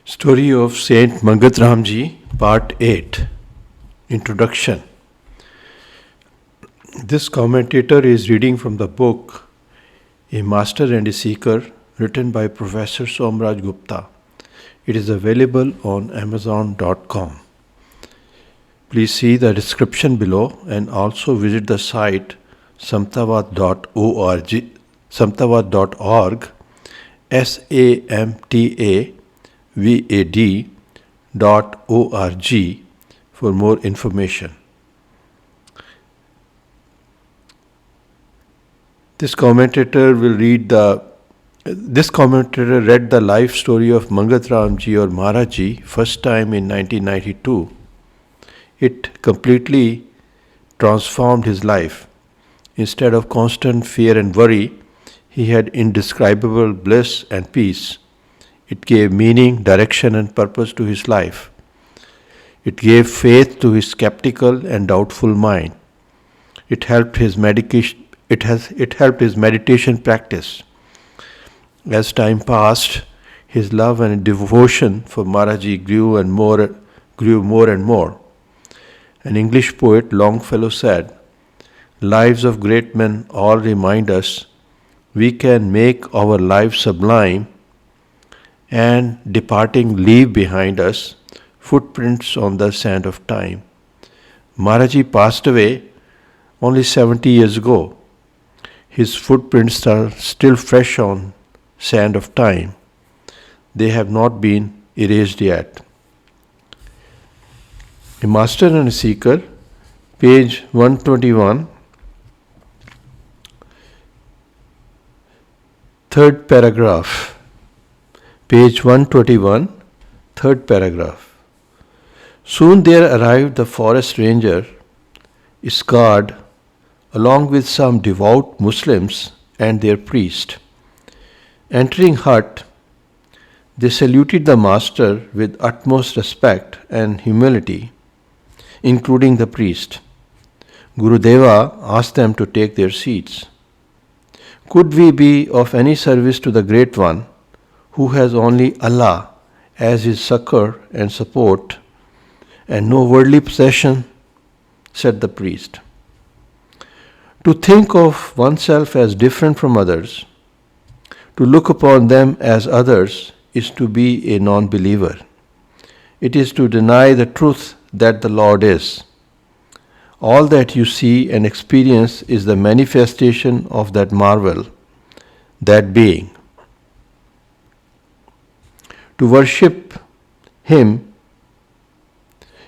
Story of Saint Mangat Ramji, Part 8. Introduction. This commentator is reading from the book A Master and a Seeker, written by Professor Somraj Gupta. It is available on Amazon.com. Please see the description below and also visit the site samtavad.org, samtavad.org for more information. This commentator read the life story of Mangat Ramji or Maharaji first time in 1992. It completely transformed his life. Instead of constant fear and worry, he had indescribable bliss and peace. It gave meaning, direction, and purpose to his life. It gave faith to his skeptical and doubtful mind. It helped his meditation practice. As time passed, his love and devotion for Maharaji grew more and more. An English poet, Longfellow, said, "Lives of great men all remind us we can make our lives sublime and departing leave behind us footprints on the sand of time." Maharaji passed away only 70 years ago. His footprints are still fresh on sand of time. They have not been erased yet. A Master and a Seeker, page 121, third paragraph. Page 121, third paragraph. Soon there arrived the forest ranger, Iskard, along with some devout Muslims and their priest. Entering hut, they saluted the master with utmost respect and humility, including the priest. Gurudeva asked them to take their seats. "Could we be of any service to the Great One, who has only Allah as his succor and support, and no worldly possession?" said the priest. To think of oneself as different from others, to look upon them as others, is to be a non-believer. It is to deny the truth that the Lord is. All that you see and experience is the manifestation of that marvel, that being. To worship Him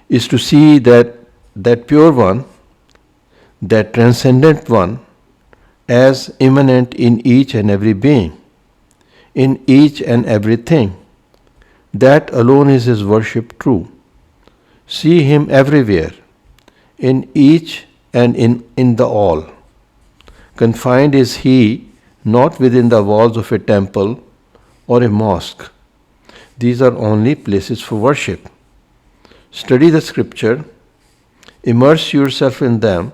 is to see that pure one, that transcendent one, as immanent in each and every being, in each and everything. That alone is his worship true. See him everywhere, in each and in the all. Confined is he not within the walls of a temple or a mosque. These are only places for worship. Study the scripture, immerse yourself in them,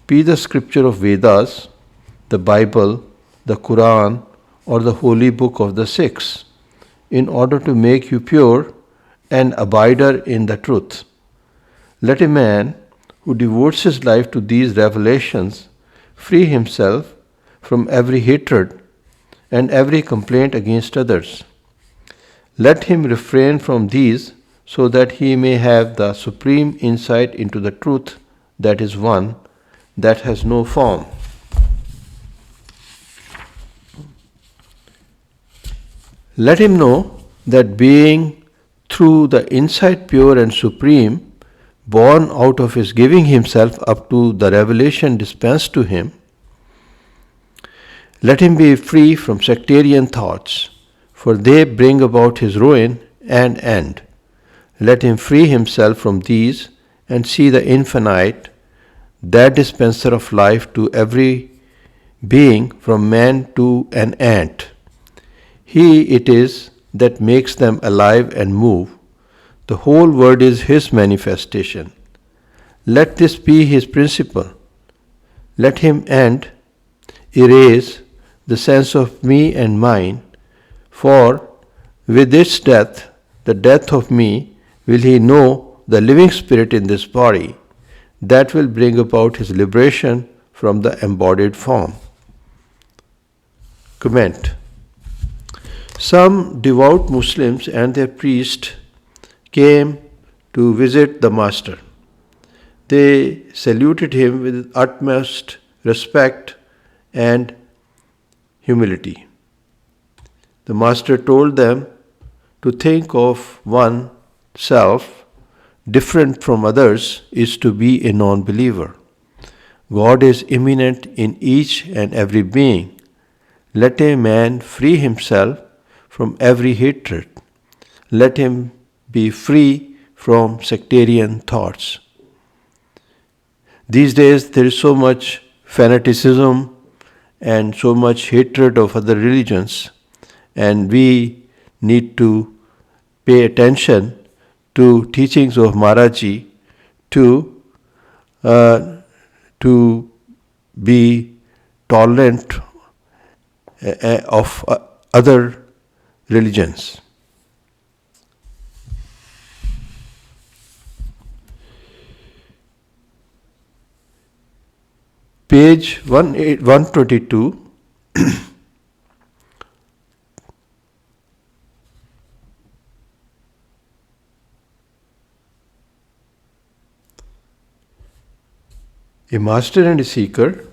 be the scripture of Vedas, the Bible, the Quran, or the holy book of the Sikhs, in order to make you pure and abider in the truth. Let a man who devotes his life to these revelations free himself from every hatred and every complaint against others. Let him refrain from these so that he may have the supreme insight into the truth that is one, that has no form. Let him know that being through the insight pure and supreme, born out of his giving himself up to the revelation dispensed to him, let him be free from sectarian thoughts, for they bring about his ruin and end. Let him free himself from these and see the infinite, that dispenser of life to every being, from man to an ant. He it is that makes them alive and move. The whole world is his manifestation. Let this be his principle. Let him erase the sense of me and mine, for with its death the death of me, will he know the living spirit in this body that will bring about his liberation from the embodied form. Comment. Some devout Muslims and their priest came to visit the Master. They saluted him with utmost respect and humility. The Master told them to think of oneself different from others is to be a non-believer. God is immanent in each and every being. Let a man free himself from every hatred. Let him be free from sectarian thoughts. These days there is so much fanaticism and so much hatred of other religions, and we need to pay attention to teachings of Maharaji to be tolerant of other religions. Page 122. A master and a seeker.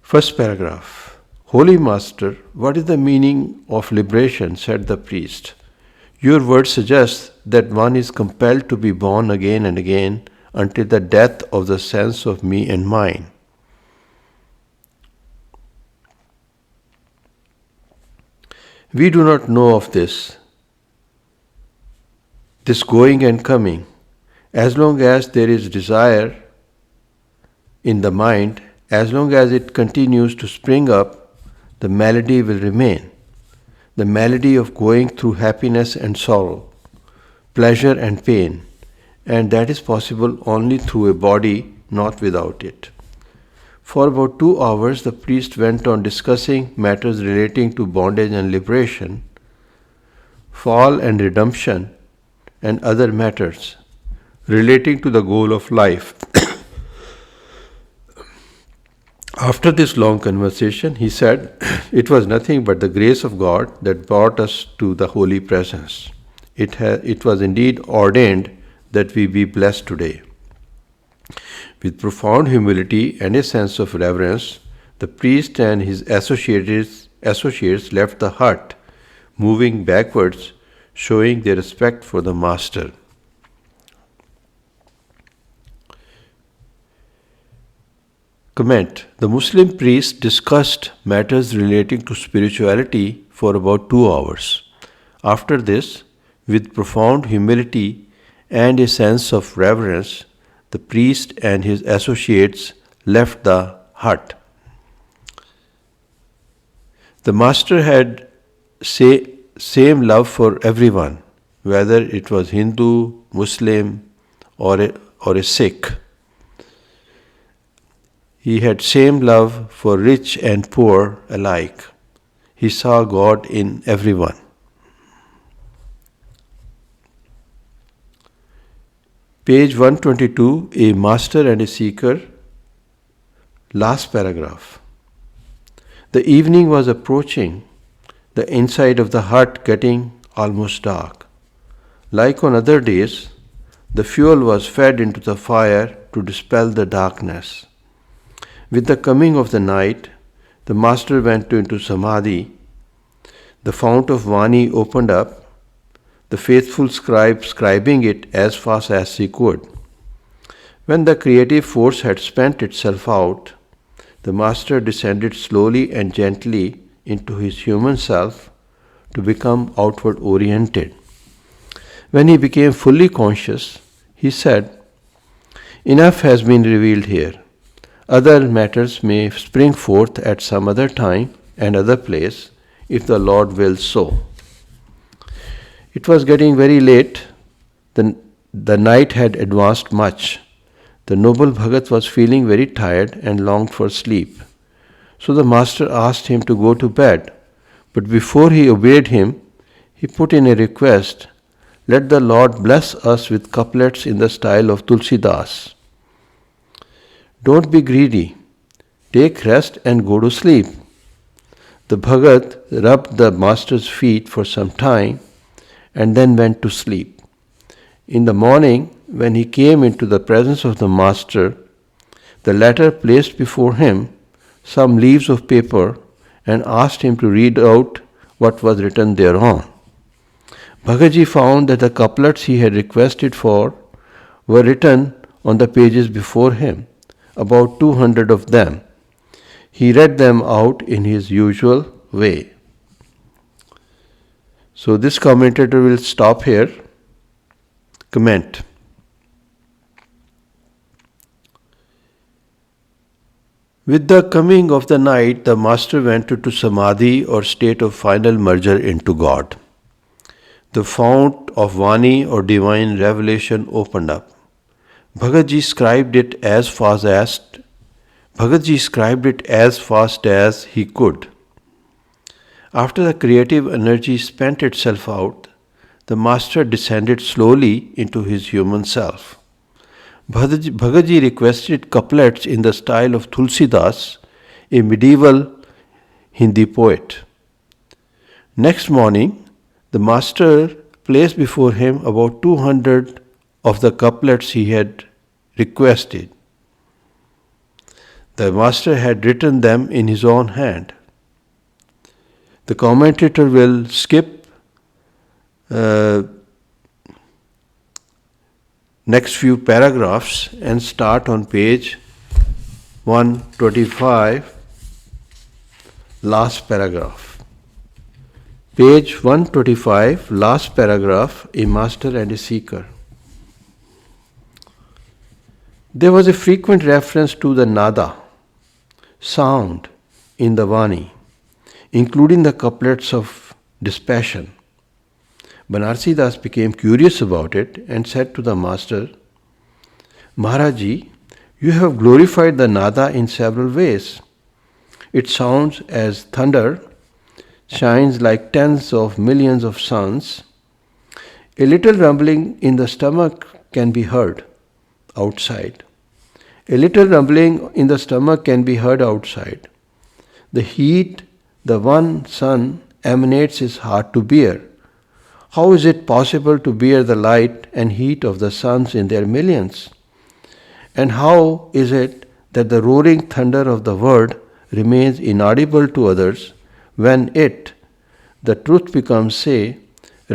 First paragraph. Holy Master, what is the meaning of liberation? Said the priest. Your words suggest that one is compelled to be born again and again until the death of the sense of me and mine. We do not know of this going and coming. As long as there is desire in the mind, as long as it continues to spring up, the malady will remain. The malady of going through happiness and sorrow, pleasure and pain, and that is possible only through a body, not without it. For about 2 hours, the priest went on discussing matters relating to bondage and liberation, fall and redemption, and other matters relating to the goal of life. After this long conversation, he said, it was nothing but the grace of God that brought us to the holy presence. It was indeed ordained that we be blessed today. With profound humility and a sense of reverence, the priest and his associates left the hut, moving backwards, showing their respect for the Master. Comment. The Muslim priest discussed matters relating to spirituality for about 2 hours. After this, with profound humility and a sense of reverence, the priest and his associates left the hut. The Master had same love for everyone, whether it was Hindu, Muslim, or a Sikh. He had same love for rich and poor alike. He saw God in everyone. Page 122, a master and a seeker. Last paragraph. The evening was approaching, the inside of the hut getting almost dark. Like on other days, the fuel was fed into the fire to dispel the darkness. With the coming of the night, the Master went into Samadhi. The fount of Vani opened up, the faithful scribe scribing it as fast as he could. When the creative force had spent itself out, the Master descended slowly and gently into his human self to become outward oriented. When he became fully conscious, he said, enough has been revealed here. Other matters may spring forth at some other time and other place, if the Lord wills so. It was getting very late. The night had advanced much. The noble Bhagat was feeling very tired and longed for sleep. So the Master asked him to go to bed, but before he obeyed him, he put in a request, "Let the Lord bless us with couplets in the style of Tulsidas. Don't be greedy. Take rest and go to sleep." The Bhagat rubbed the master's feet for some time and then went to sleep. In the morning, when he came into the presence of the master, the latter placed before him some leaves of paper and asked him to read out what was written thereon. Bhagaji found that the couplets he had requested for were written on the pages before him, about 200 of them. He read them out in his usual way. So this commentator will stop here. Comment. With the coming of the night, the master went into samadhi or state of final merger into God. The fount of Vani or divine revelation opened up. Bhagaji scribed it as fast as he could. After the creative energy spent itself out, the master descended slowly into his human self. Bhagaji requested couplets in the style of Tulsidas, a medieval Hindi poet. Next morning, the master placed before him about 200 of the couplets he had requested. The master had written them in his own hand. The commentator will skip next few paragraphs and start on page 125, last paragraph. Page 125, last paragraph, a master and a seeker. There was a frequent reference to the nada, sound, in the Vani, including the couplets of dispassion. Banarsi Das became curious about it and said to the master, "Maharaji, you have glorified the nada in several ways. It sounds as thunder, shines like tens of millions of suns. A little rumbling in the stomach can be heard outside. A little rumbling in the stomach can be heard outside. The heat the one sun emanates is hard to bear. How is it possible to bear the light and heat of the suns in their millions? And how is it that the roaring thunder of the word remains inaudible to others when it, the truth becomes say,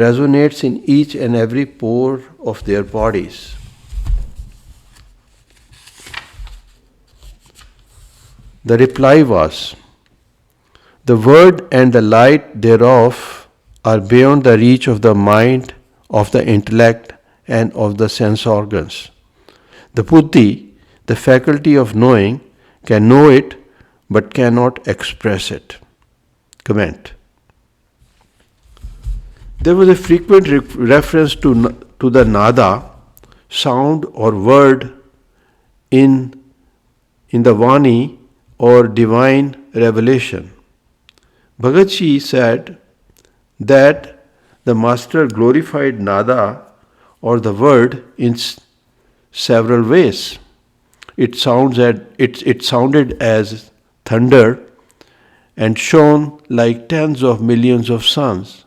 resonates in each and every pore of their bodies?" The reply was, "The word and the light thereof are beyond the reach of the mind, of the intellect, and of the sense organs. The buddhi, the faculty of knowing, can know it but cannot express it." Comment. There was a frequent reference to the nada, sound or word in the Vani or divine revelation. Bhagaji said that the master glorified nada or the word in several ways. It sounded as thunder and shone like tens of millions of suns.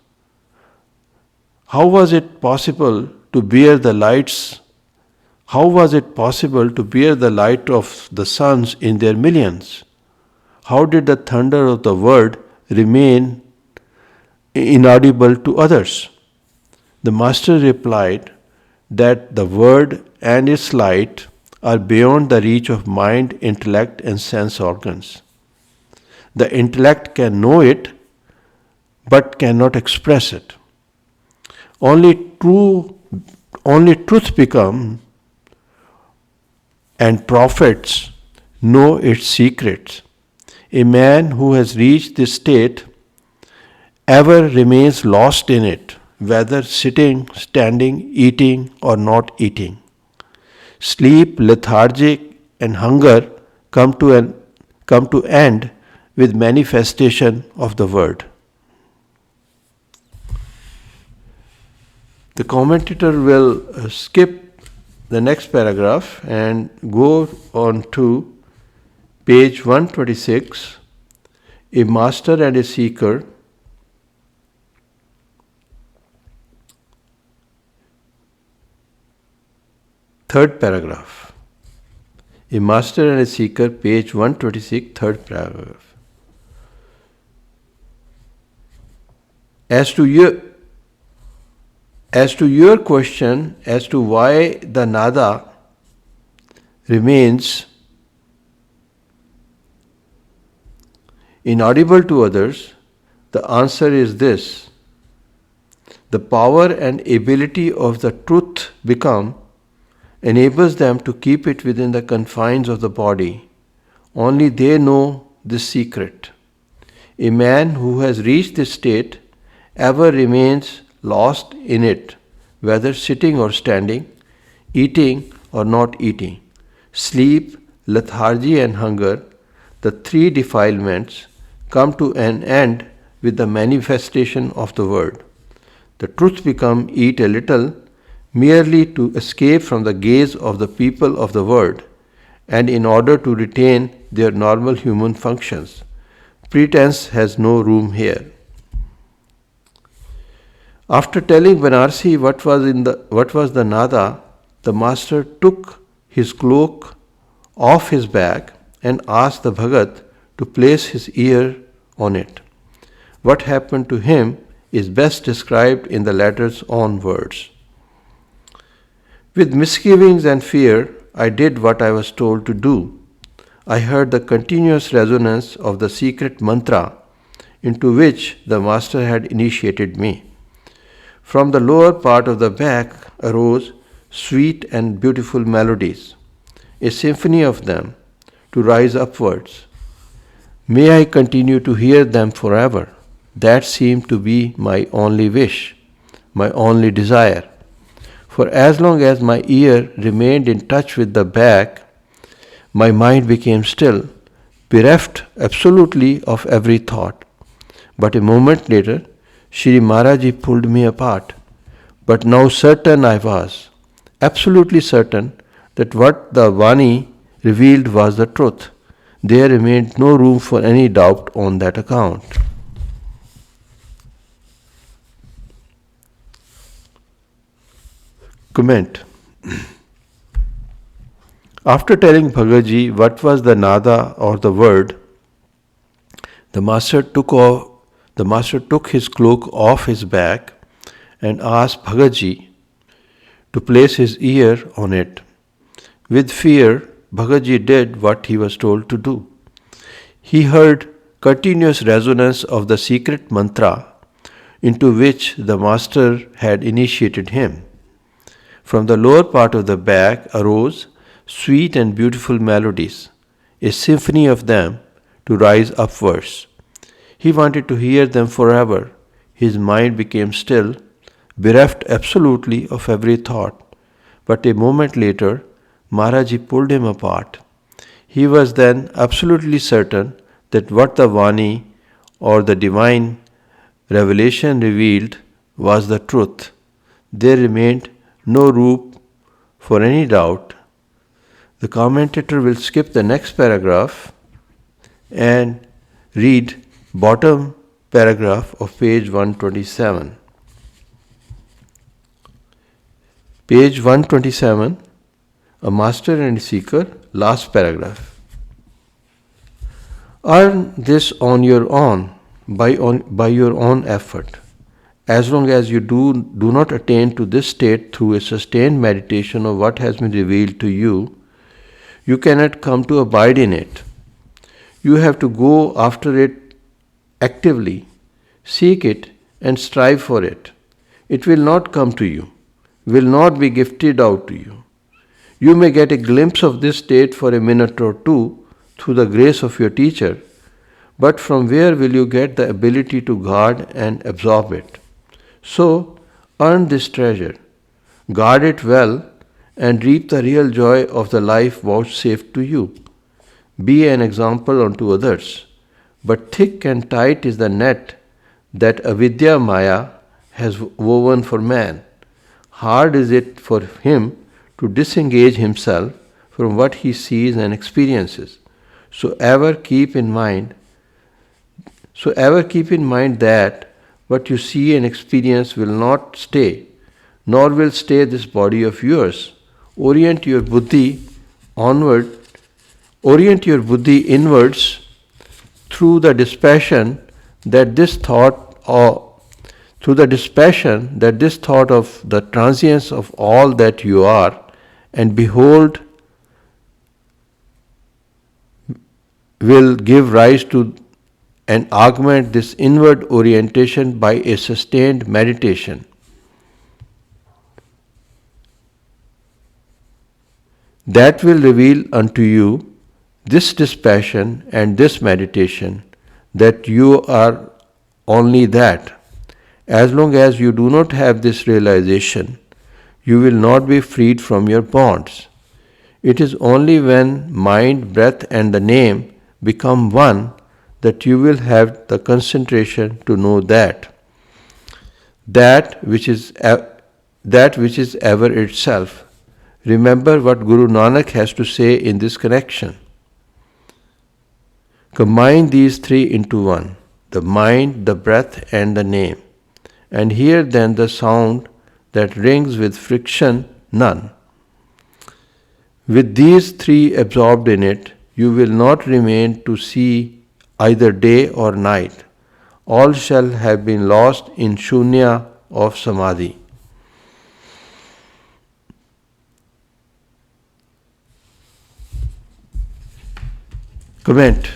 How was it possible to bear the lights? How was it possible to bear the light of the suns in their millions? How did the thunder of the word remain inaudible to others? The master replied that the word and its light are beyond the reach of mind, intellect, and sense organs. The intellect can know it but cannot express it. Only truth become and prophets know its secrets. A man who has reached this state ever remains lost in it, whether sitting, standing, eating, or not eating. Sleep, lethargic, and hunger come to end with manifestation of the word. The commentator will skip the next paragraph and go on to page 126, a master and a seeker. Third paragraph. A master and a seeker, page 126, third paragraph. As to your question as to why the nada remains inaudible to others, the answer is this: the power and ability of the truth become enables them to keep it within the confines of the body. Only they know this secret. A man who has reached this state ever remains lost in it, whether sitting or standing, eating or not eating, sleep, lethargy, and hunger. The three defilements come to an end with the manifestation of the word. The truth become eat a little, merely to escape from the gaze of the people of the world, and in order to retain their normal human functions. Pretense has no room here. After telling Banarsi what was the nada, the master took his cloak off his back and asked the Bhagat to place his ear on it. What happened to him is best described in the latter's own words. With misgivings and fear, I did what I was told to do. I heard the continuous resonance of the secret mantra into which the master had initiated me. From the lower part of the back arose sweet and beautiful melodies, a symphony of them, to rise upwards. May I continue to hear them forever. That seemed to be my only wish, my only desire. For as long as my ear remained in touch with the back, my mind became still, bereft absolutely of every thought. But a moment later, Shri Maharaji pulled me apart. But now certain I was, absolutely certain, that what the Vani revealed was the truth. There remained no room for any doubt on that account. Comment. After telling Bhagaji what was the nada or the word, the master took his cloak off his back and asked Bhagaji to place his ear on it. With fear, Bhagaji did what he was told to do. He heard continuous resonance of the secret mantra into which the master had initiated him. From the lower part of the back arose sweet and beautiful melodies, a symphony of them to rise upwards. He wanted to hear them forever. His mind became still, bereft absolutely of every thought. But a moment later, Maharaji pulled him apart. He was then absolutely certain that what the Vani or the divine revelation revealed was the truth. There remained no room for any doubt. The commentator will skip the next paragraph and read bottom paragraph of page 127. Page 127, a master and a seeker, last paragraph. Earn this on your own, by your own effort. As long as you do not attain to this state through a sustained meditation of what has been revealed to you, you cannot come to abide in it. You have to go after it actively, seek it and strive for it. It will not come to you, will not be gifted out to you. You may get a glimpse of this state for a minute or two through the grace of your teacher, but from where will you get the ability to guard and absorb it? So, earn this treasure, guard it well, and reap the real joy of the life vouchsafed to you. Be an example unto others, but thick and tight is the net that avidya maya has woven for man. hard is it for him to disengage himself from what he sees and experiences. So ever keep in mind that what you see and experience will not stay, nor will stay this body of yours. Orient your buddhi onward, orient your buddhi inwards through the dispassion that this thought of the transience of all that you are, and behold, will give rise to and augment this inward orientation by a sustained meditation. That will reveal unto you this dispassion and this meditation, that you are only that. As long as you do not have this realization, you will not be freed from your bonds. It is only when mind, breath, and the name become one that you will have the concentration to know that which is ever itself. Remember what Guru Nanak has to say in this connection. Combine these three into one, the mind, the breath, and the name, and hear then the sound that rings with friction none. With these three absorbed in it, you will not remain to see either day or night. All shall have been lost in shunya of samadhi. Comment.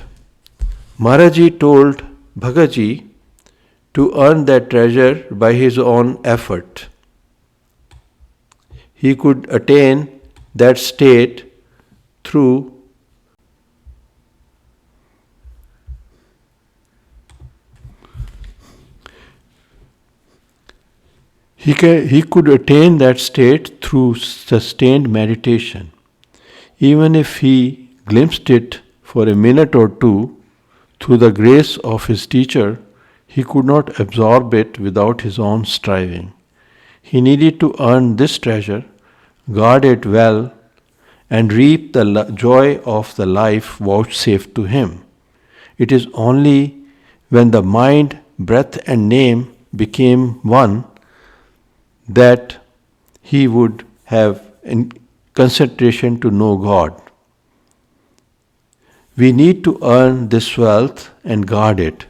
Maharaji told Bhagaji to earn that treasure by his own effort. He could attain that state through sustained meditation. Even if he glimpsed it for a minute or two, through the grace of his teacher, he could not absorb it without his own striving. He needed to earn this treasure, guard it well, and reap the joy of the life vouchsafed to him. It is only when the mind, breath, and name became one that he would have concentration to know God. We need to earn this wealth and guard it.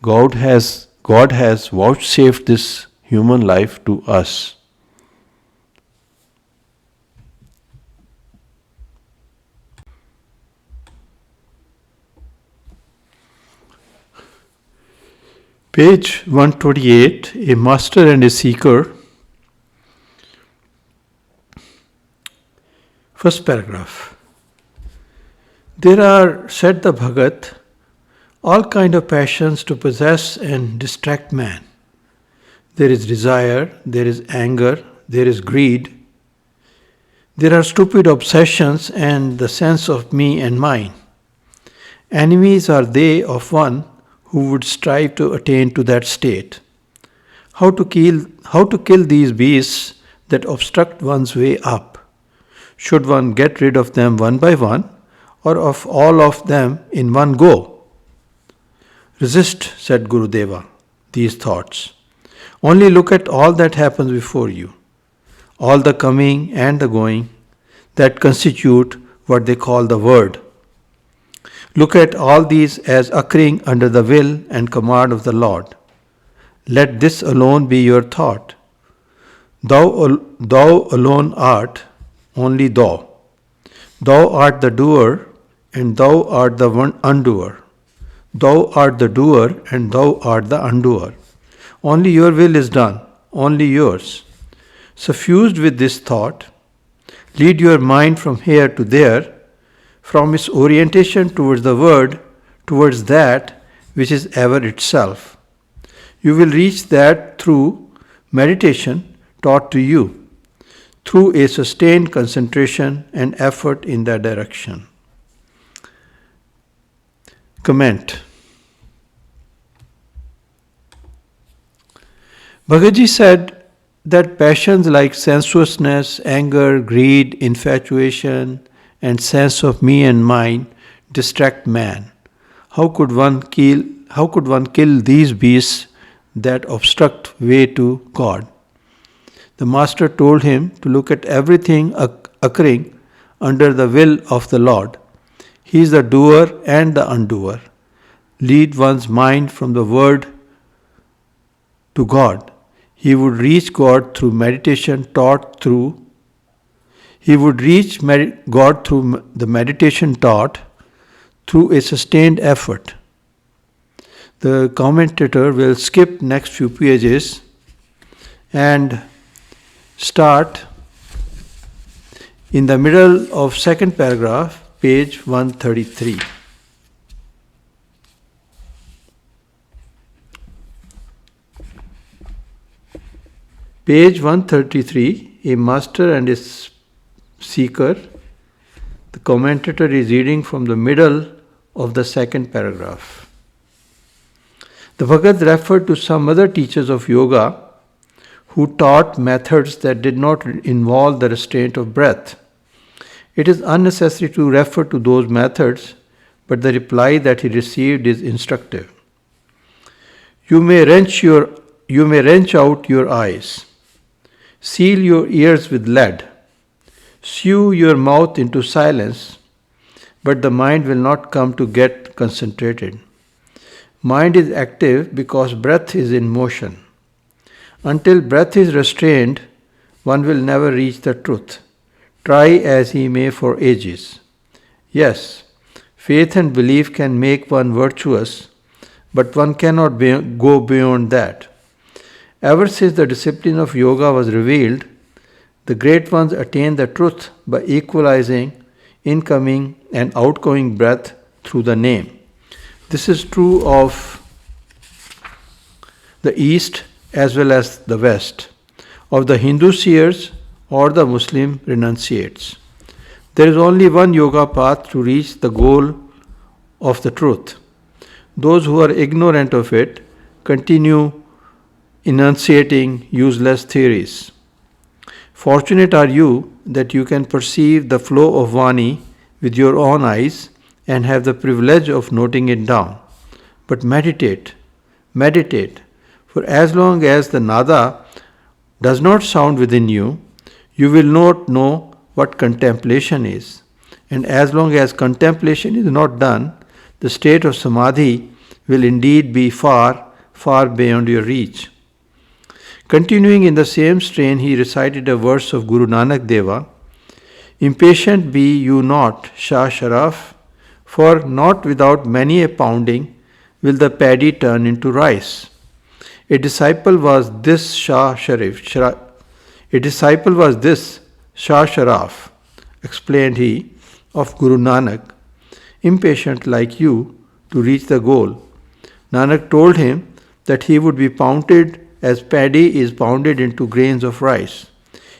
God has vouchsafed this human life to us. Page 128, a master and a seeker. First paragraph. There are, said the Bhagat, all kind of passions to possess and distract man. There is desire, there is anger, there is greed. There are stupid obsessions and the sense of me and mine. Enemies are they of one who would strive to attain to that state. How to kill these beasts that obstruct one's way up? Should one get rid of them one by one, or of all of them in one go? Resist, said Gurudeva, these thoughts. Only look at all that happens before you, all the coming and the going that constitute what they call the word. Look at all these as occurring under the will and command of the Lord. Let this alone be your thought. Thou alone art, only thou. Thou art the doer, and thou art the undoer. Thou art the doer, and thou art the undoer. Only your will is done, only yours. Suffused with this thought, lead your mind from here to there, from its orientation towards the word, towards that which is ever itself. You will reach that through meditation taught to you, through a sustained concentration and effort in that direction. Comment. Bhagaji said, that passions like sensuousness, anger, greed, infatuation, and sense of me and mine distract man. How could one kill these beasts that obstruct way to God? The master told him to look at everything occurring under the will of the Lord. He is the doer and the undoer. Lead one's mind from the word to God. He would reach God through meditation taught through he would reach God through the meditation taught through a sustained effort. The commentator will skip next few pages and start in the middle of second paragraph, page 133. Page 133, a master and his seeker. The commentator is reading from the middle of the second paragraph. The Bhagat referred to some other teachers of yoga who taught methods that did not involve the restraint of breath. It is unnecessary to refer to those methods, but the reply that he received is instructive. You may wrench out your eyes, seal your ears with lead, sew your mouth into silence, but the mind will not come to get concentrated. Mind is active because breath is in motion. Until breath is restrained, one will never reach the truth, try as he may for ages. Yes, faith and belief can make one virtuous, but one cannot go beyond that. Ever since the discipline of yoga was revealed, the great ones attained the truth by equalizing incoming and outgoing breath through the name. This is true of the East as well as the West, of the Hindu seers or the Muslim renunciates. There is only one yoga path to reach the goal of the truth. Those who are ignorant of it continue enunciating useless theories. Fortunate are you that you can perceive the flow of Vani with your own eyes and have the privilege of noting it down. But meditate, for as long as the nada does not sound within you, you will not know what contemplation is. And as long as contemplation is not done, the state of samadhi will indeed be far, far beyond your reach. Continuing in the same strain, he recited a verse of Guru Nanak Deva, Impatient be you not, Shah Sharaf, for not without many a pounding will the paddy turn into rice. A disciple was this Shah Sharaf, explained he, of Guru Nanak, impatient like you to reach the goal. Nanak told him that he would be pounded as paddy is pounded into grains of rice.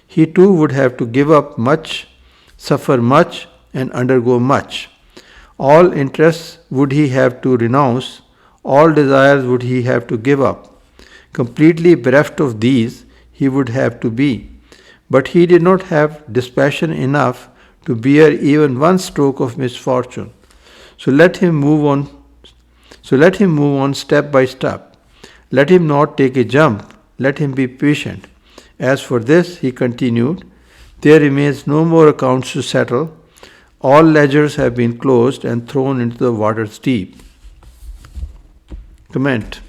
He too would have to give up much, suffer much, and undergo much. All interests would he have to renounce, all desires would he have to give up. Completely bereft of these he would have to be. But he did not have dispassion enough to bear even one stroke of misfortune. So let him move on step by step. Let him not take a jump. Let him be patient. As for this, he continued, there remains no more accounts to settle. All ledgers have been closed and thrown into the waters deep. Comment.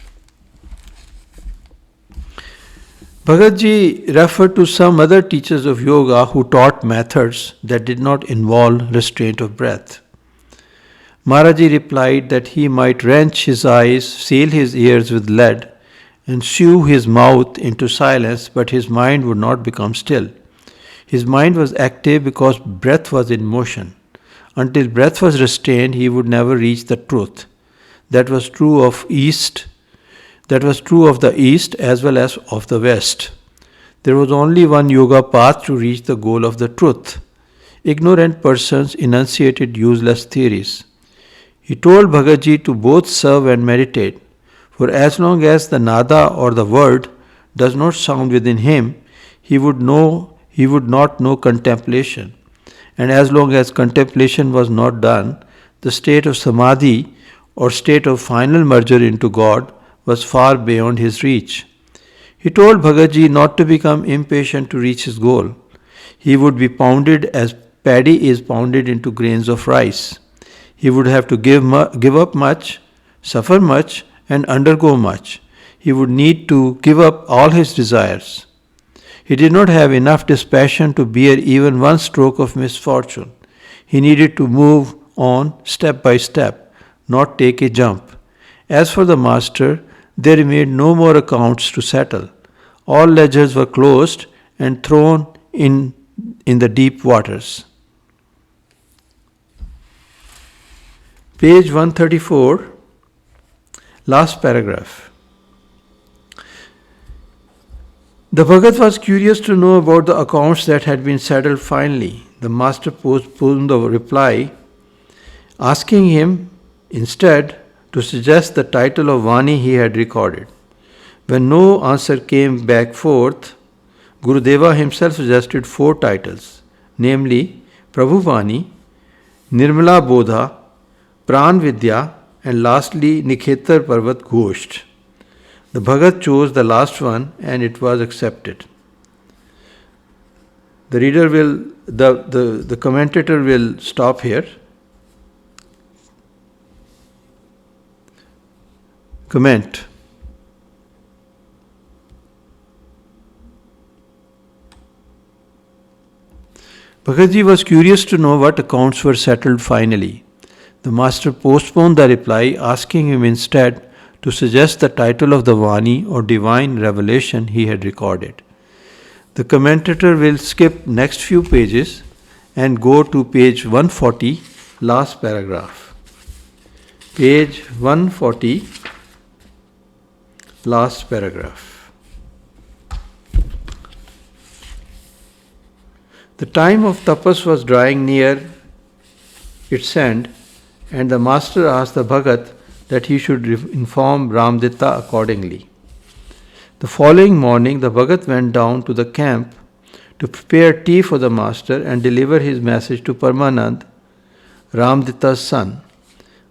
Bhagatji referred to some other teachers of yoga who taught methods that did not involve restraint of breath. Maharaji replied that he might wrench his eyes, seal his ears with lead, and sew his mouth into silence, but his mind would not become still. His mind was active because breath was in motion. Until breath was restrained, he would never reach the truth. That was true of the East as well as of the West. There was only one yoga path to reach the goal of the truth. Ignorant persons enunciated useless theories. He told Bhagatji to both serve and meditate, for as long as the nada or the word does not sound within him, he would not know contemplation. And as long as contemplation was not done, the state of samadhi or state of final merger into God was far beyond his reach. He told Bhagatji not to become impatient to reach his goal. He would be pounded as paddy is pounded into grains of rice. He would have to give up much, suffer much, and undergo much. He would need to give up all his desires. He did not have enough dispassion to bear even one stroke of misfortune. He needed to move on step by step, not take a jump. As for the master, there remained no more accounts to settle. All ledgers were closed and thrown in the deep waters. Page 134, last paragraph. The Bhagat was curious to know about the accounts that had been settled finally. The master postponed the reply, asking him instead to suggest the title of Vani he had recorded. When no answer came back forth, Gurudeva himself suggested 4 titles, namely Prabhu Vani, Nirmala Bodha, Pran Vidya, and lastly Nikhetar Parvat Ghost. The Bhagat chose the last one and it was accepted. The reader will, the commentator will stop here. Comment. Bhagatji was curious to know what accounts were settled finally. The master postponed the reply, asking him instead to suggest the title of the Vani or divine revelation he had recorded. The commentator will skip next few pages and go to page 140, last paragraph. Page 140, last paragraph. The time of tapas was drawing near its end, and the master asked the Bhagat that he should inform Ramditta accordingly. The following morning, the Bhagat went down to the camp to prepare tea for the master and deliver his message to Paramanand, Ramditta's son.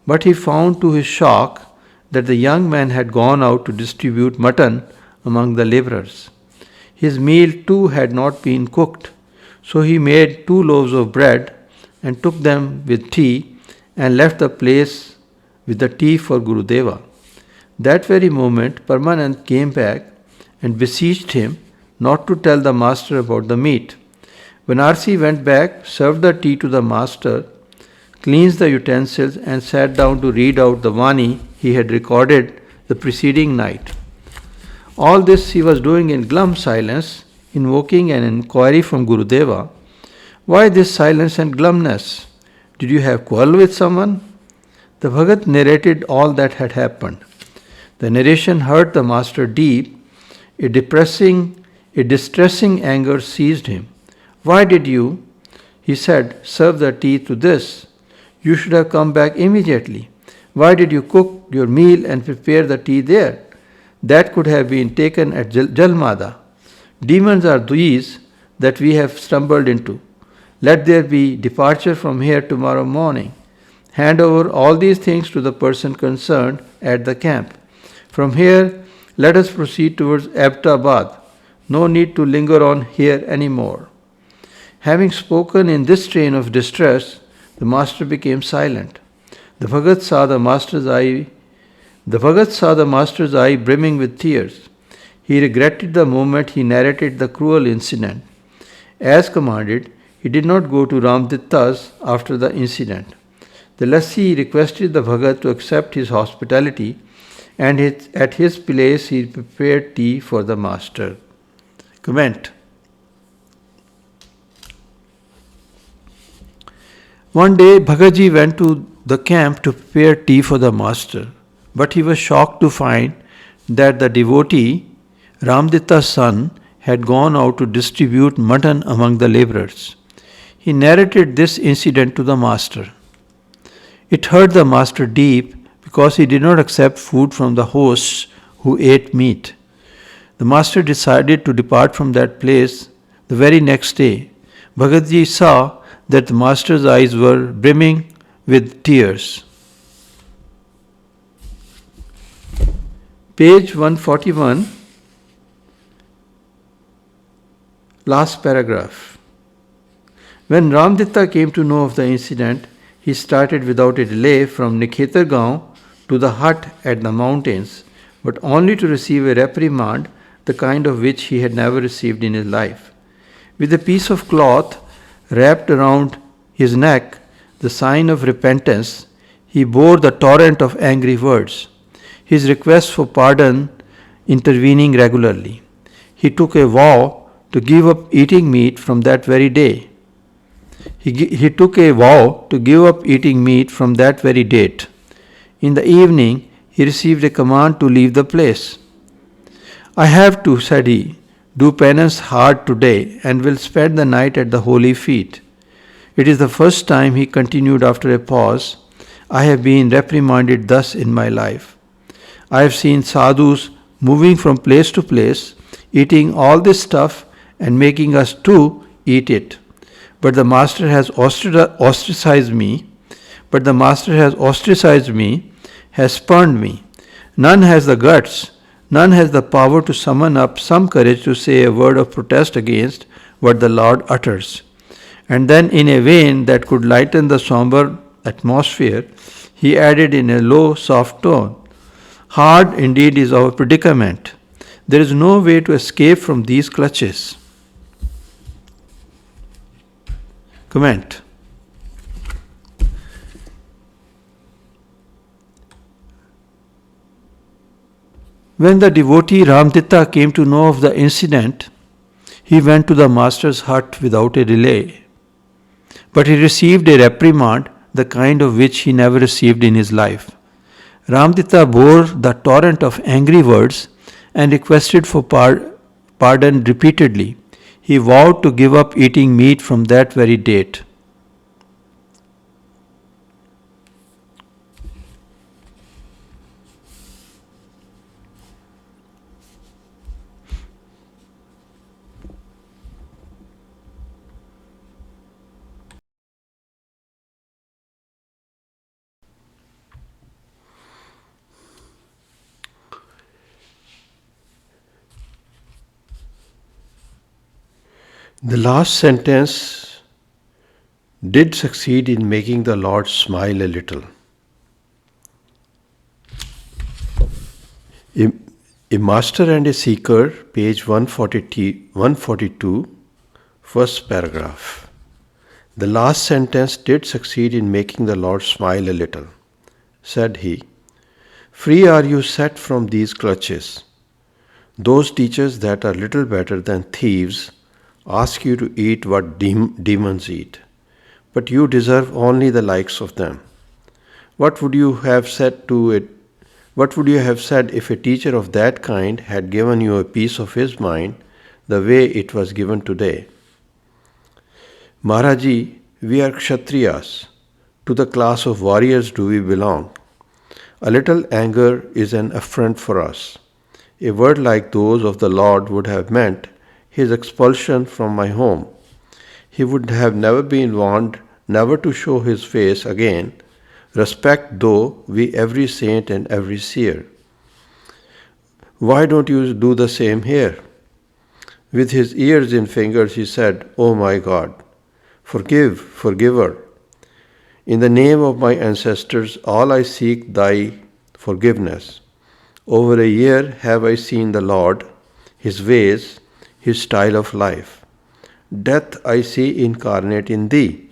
But he found to his shock that the young man had gone out to distribute mutton among the labourers. His meal too had not been cooked. So he made 2 loaves of bread and took them with tea and left the place with the tea for Gurudeva. That very moment, Paramanand came back and beseeched him not to tell the master about the meat. Banarsi went back, served the tea to the master, cleansed the utensils and sat down to read out the Vani he had recorded the preceding night. All this he was doing in glum silence, invoking an inquiry from Gurudeva. Why this silence and glumness? Did you have quarrel with someone? The Bhagat narrated all that had happened. The narration hurt the master deep. A distressing anger seized him. Why did you, he said, serve the tea to this? You should have come back immediately. Why did you cook your meal and prepare the tea there? That could have been taken at Jalmada. Demons are these that we have stumbled into. Let there be departure from here tomorrow morning. Hand over all these things to the person concerned at the camp. From here, let us proceed towards Abtabad. No need to linger on here any more. Having spoken in this strain of distress, the master became silent. The Bhagat saw the master's eye brimming with tears. He regretted the moment he narrated the cruel incident. As commanded, he did not go to Ramditta's after the incident. The Lassi requested the Bhagat to accept his hospitality, and at his place he prepared tea for the master. Comment. One day Bhagatji went to the camp to prepare tea for the master, but he was shocked to find that the devotee, Ramditta's son, had gone out to distribute mutton among the labourers. He narrated this incident to the master. It hurt the master deep because he did not accept food from the hosts who ate meat. The master decided to depart from that place the very next day. Bhagatji saw that the master's eyes were brimming with tears. Page 141, last paragraph. When Ramditta came to know of the incident, he started without a delay from Nikhetargaon to the hut at the mountains, but only to receive a reprimand, the kind of which he had never received in his life. With a piece of cloth wrapped around his neck, the sign of repentance, he bore the torrent of angry words, his requests for pardon intervening regularly. He took a vow to give up eating meat from that very day. He took a vow to give up eating meat from that very date. In the evening, he received a command to leave the place. I have to, said he, do penance hard today and will spend the night at the holy feet. It is the first time, he continued after a pause, I have been reprimanded thus in my life. I have seen sadhus moving from place to place, eating all this stuff and making us too eat it. But the master has ostracized me. Has spurned me. None has the guts, none has the power to summon up some courage to say a word of protest against what the Lord utters. And then, in a vein that could lighten the somber atmosphere, he added in a low, soft tone, hard indeed is our predicament. There is no way to escape from these clutches. Comment. When the devotee Ramditta came to know of the incident, he went to the master's hut without a delay. But he received a reprimand, the kind of which he never received in his life. Ramditta bore the torrent of angry words and requested for pardon repeatedly. He vowed to give up eating meat from that very date. The last sentence did succeed in making the Lord smile a little. A master and a seeker, page 142, first paragraph. The last sentence did succeed in making the Lord smile a little. Said he, free are you set from these clutches. Those teachers that are little better than thieves ask you to eat what demons eat, but you deserve only the likes of them. What would you have said if a teacher of that kind had given you a piece of his mind the way it was given today? Maharaji, we are Kshatriyas. To the class of warriors do we belong. A little anger is an affront for us. A word like those of the Lord would have meant his expulsion from my home. He would have never been warned never to show his face again, respect though we every saint and every seer. Why don't you do the same here? With his ears in fingers he said, Oh my God, forgive, forgiver. In the name of my ancestors, all I seek thy forgiveness. Over a year have I seen the Lord, his ways, his style of life. Death I see incarnate in thee.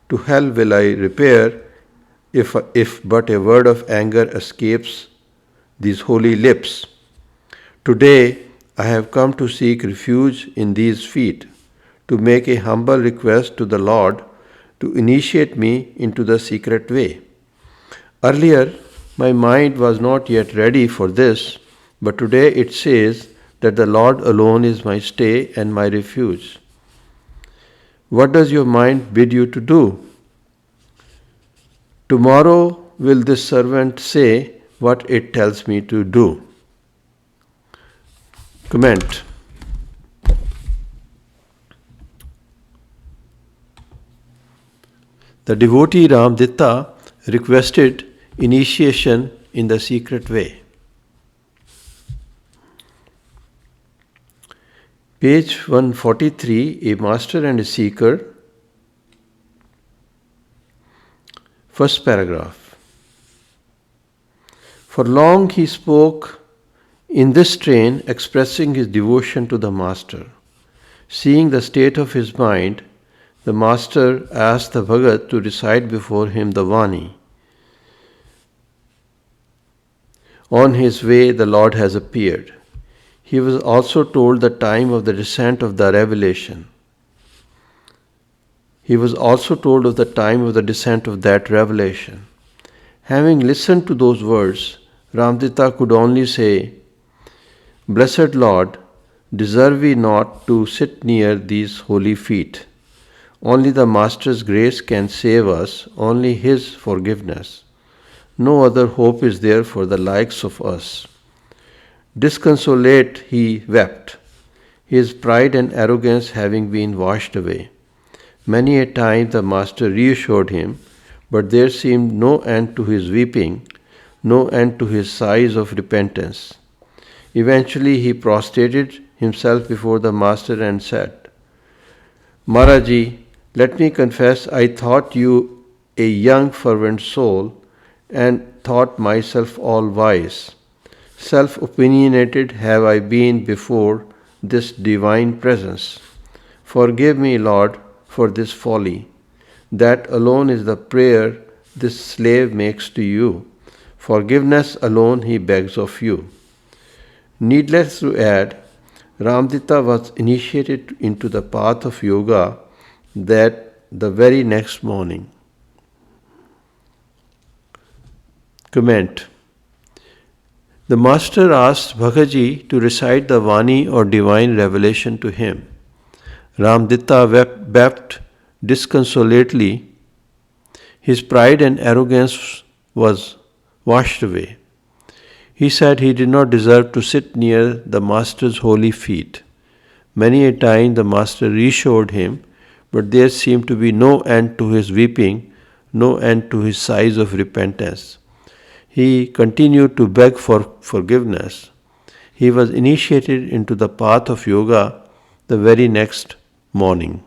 To hell will I repair if but a word of anger escapes these holy lips. Today I have come to seek refuge in these feet, to make a humble request to the Lord to initiate me into the secret way. Earlier, my mind was not yet ready for this, but today it says that the Lord alone is my stay and my refuge. What does your mind bid you to do? Tomorrow will this servant say what it tells me to do. Comment. The devotee Ramditta requested initiation in the secret way. Page 143, a master and a seeker. First paragraph. For long he spoke in this strain, expressing his devotion to the master. Seeing the state of his mind, the master asked the Bhagat to recite before him the Vani. On his way, the Lord has appeared. He was also told the time of the descent of the revelation. He was also told of the time of the descent of that revelation. Having listened to those words, Ramditta could only say, Blessed Lord, deserve we not to sit near these holy feet? Only the Master's grace can save us, only His forgiveness. No other hope is there for the likes of us. Disconsolate he wept, his pride and arrogance having been washed away. Many a time the Master reassured him, but there seemed no end to his weeping, no end to his sighs of repentance. Eventually he prostrated himself before the Master and said, Maharaji, let me confess, I thought you a young fervent soul and thought myself all wise. Self-opinionated have I been before this divine presence. Forgive me, Lord, for this folly. That alone is the prayer this slave makes to you. Forgiveness alone he begs of you. Needless to add, Ramditta was initiated into the path of yoga that the very next morning. Comment. The Master asked Bhagaji to recite the Vani or divine revelation to him. Ramditta wept disconsolately. His pride and arrogance was washed away. He said he did not deserve to sit near the Master's holy feet. Many a time the Master reassured him, but there seemed to be no end to his weeping, no end to his sighs of repentance. He continued to beg for forgiveness. He was initiated into the path of yoga the very next morning.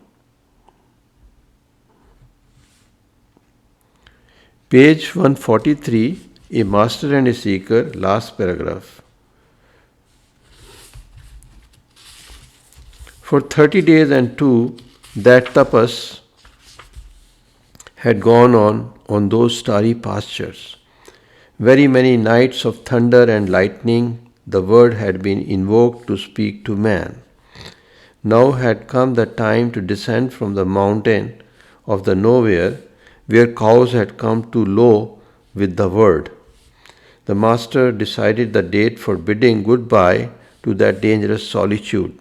Page 143, a master and a seeker, last paragraph. For 30 days and 2, that tapas had gone on those starry pastures. Very many nights of thunder and lightning, the word had been invoked to speak to man. Now had come the time to descend from the mountain of the nowhere, where cows had come to low with the word. The Master decided the date for bidding goodbye to that dangerous solitude.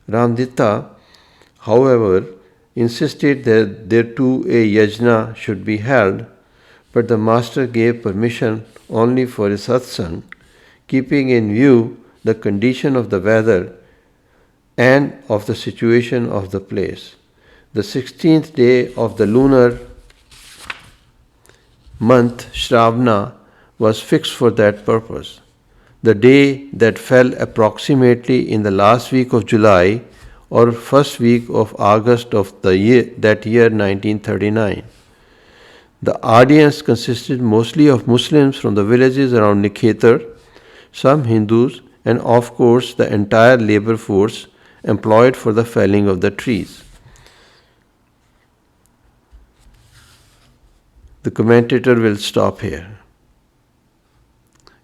Ramditta, however, insisted that there too a yajna should be held, but the Master gave permission only for a satsang, keeping in view the condition of the weather and of the situation of the place. The 16th day of the lunar month Shravana was fixed for that purpose. The day that fell approximately in the last week of July or first week of August of that year 1939. The audience consisted mostly of Muslims from the villages around Niketar, some Hindus, and of course the entire labor force employed for the felling of the trees. The commentator will stop here.